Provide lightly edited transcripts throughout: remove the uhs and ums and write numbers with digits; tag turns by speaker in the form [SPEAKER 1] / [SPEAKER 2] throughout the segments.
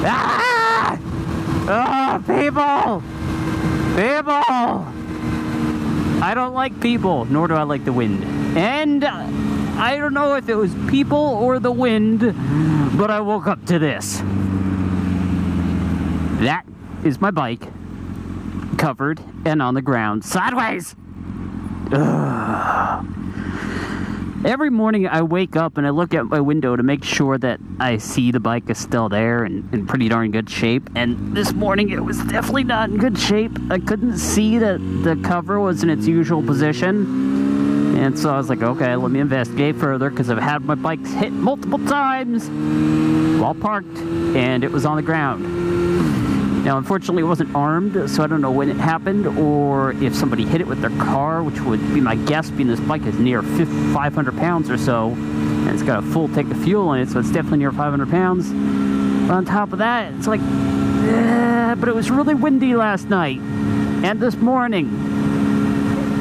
[SPEAKER 1] Ah! Oh, people! People! I don't like people, nor do I like the wind. And I don't know if it was people or the wind, but I woke up to this. That is my bike, covered and on the ground, sideways. Ugh. Every morning I wake up and I look at my window to make sure that I see the bike is still there and in pretty darn good shape. And this morning it was definitely not in good shape. I couldn't see that the cover was in its usual position. And so I was like, okay, let me investigate further, because I've had my bikes hit multiple times while parked and it was on the ground. Now, unfortunately, it wasn't armed, so I don't know when it happened or if somebody hit it with their car, which would be my guess, being this bike is near 500 pounds or so, and it's got a full tank of fuel in it, so it's definitely near 500 pounds. But on top of that, it's like, but it was really windy last night and this morning,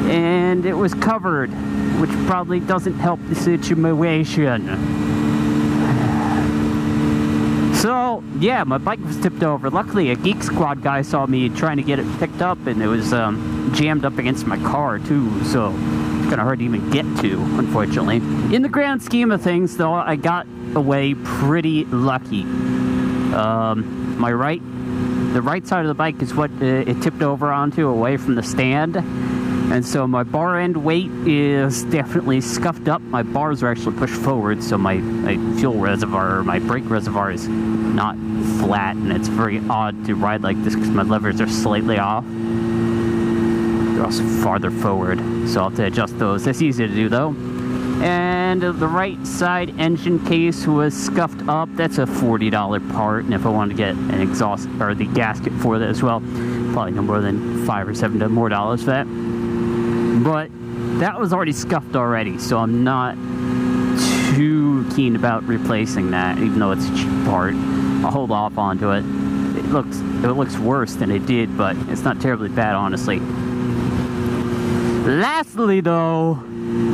[SPEAKER 1] and it was covered, which probably doesn't help the situation. So, yeah, my bike was tipped over. Luckily, a Geek Squad guy saw me trying to get it picked up, and it was jammed up against my car, too, so it's kind of hard to even get to, unfortunately. In the grand scheme of things, though, I got away pretty lucky. The right side of the bike is what it tipped over onto, away from the stand. And so my bar end weight is definitely scuffed up. My bars are actually pushed forward, so my fuel reservoir, or my brake reservoir, is not flat, and it's very odd to ride like this because my levers are slightly off. They're also farther forward, so I'll have to adjust those. That's easy to do, though. And the right side engine case was scuffed up. That's a $40 part, and if I wanted to get an exhaust or the gasket for that as well, probably no more than $5 or $7 more for that. But that was already scuffed already, so I'm not too keen about replacing that, even though it's a cheap part. I'll hold off onto it. It looks worse than it did, but it's not terribly bad, honestly. Lastly, though,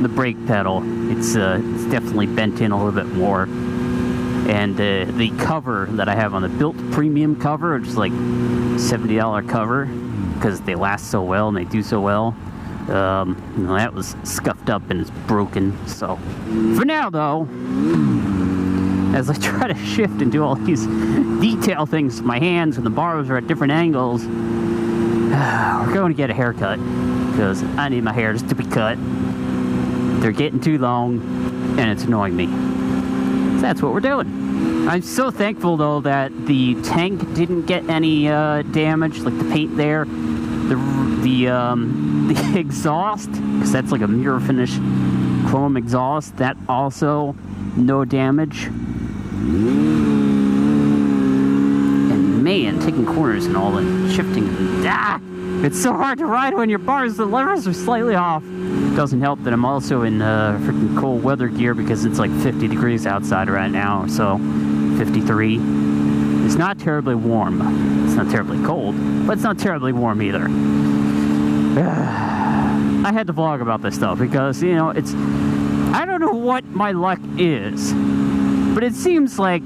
[SPEAKER 1] the brake pedal. It's definitely bent in a little bit more. And the cover that I have on the Built Premium cover, which is like $70 cover, because they last so well and they do so well. That was scuffed up and it's broken. So for now, though, as I try to shift and do all these detail things with my hands and the bars are at different angles, we're going to get a haircut, because I need my hairs to be cut. They're getting too long and it's annoying me. So that's what we're doing. I'm so thankful, though, that the tank didn't get any damage, like the paint there. The exhaust, because that's like a mirror finish chrome exhaust, that also no damage. And man, taking corners and all and shifting, it's so hard to ride when your the levers are slightly off. Doesn't help that I'm also in freaking cold weather gear, because it's like 50 degrees outside right now, so 53. It's not terribly warm. It's not terribly cold, but it's not terribly warm either. I had to vlog about this stuff because, you know, I don't know what my luck is, but it seems like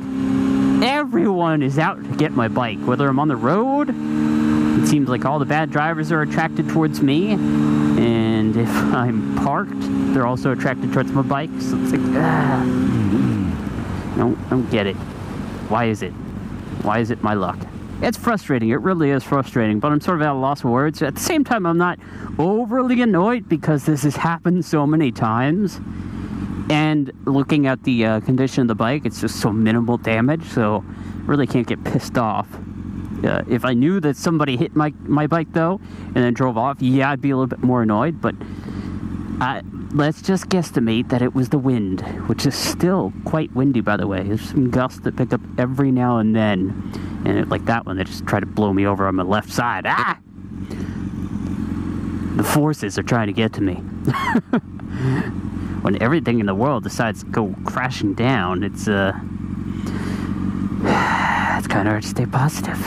[SPEAKER 1] everyone is out to get my bike, whether I'm on the road. It seems like all the bad drivers are attracted towards me, and if I'm parked, they're also attracted towards my bike. So it's like, I don't get it. Why is it? Why is it my luck? It's frustrating. It really is frustrating, but I'm sort of at a loss of words. At the same time, I'm not overly annoyed because this has happened so many times. And looking at the condition of the bike, it's just so minimal damage, so really can't get pissed off. If I knew that somebody hit my bike, though, and then drove off, yeah, I'd be a little bit more annoyed, but let's just guesstimate that it was the wind, which is still quite windy, by the way. There's some gusts that pick up every now and then, and like that one, they just try to blow me over on my left side. The forces are trying to get to me. When everything in the world decides to go crashing down, it's kind of hard to stay positive.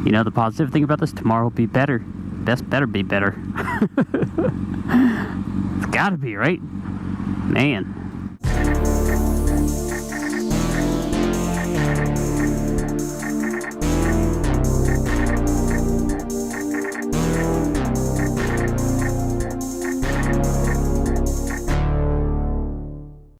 [SPEAKER 1] You know, the positive thing about this, tomorrow will be better. Best better be better. It's gotta be, right? Man.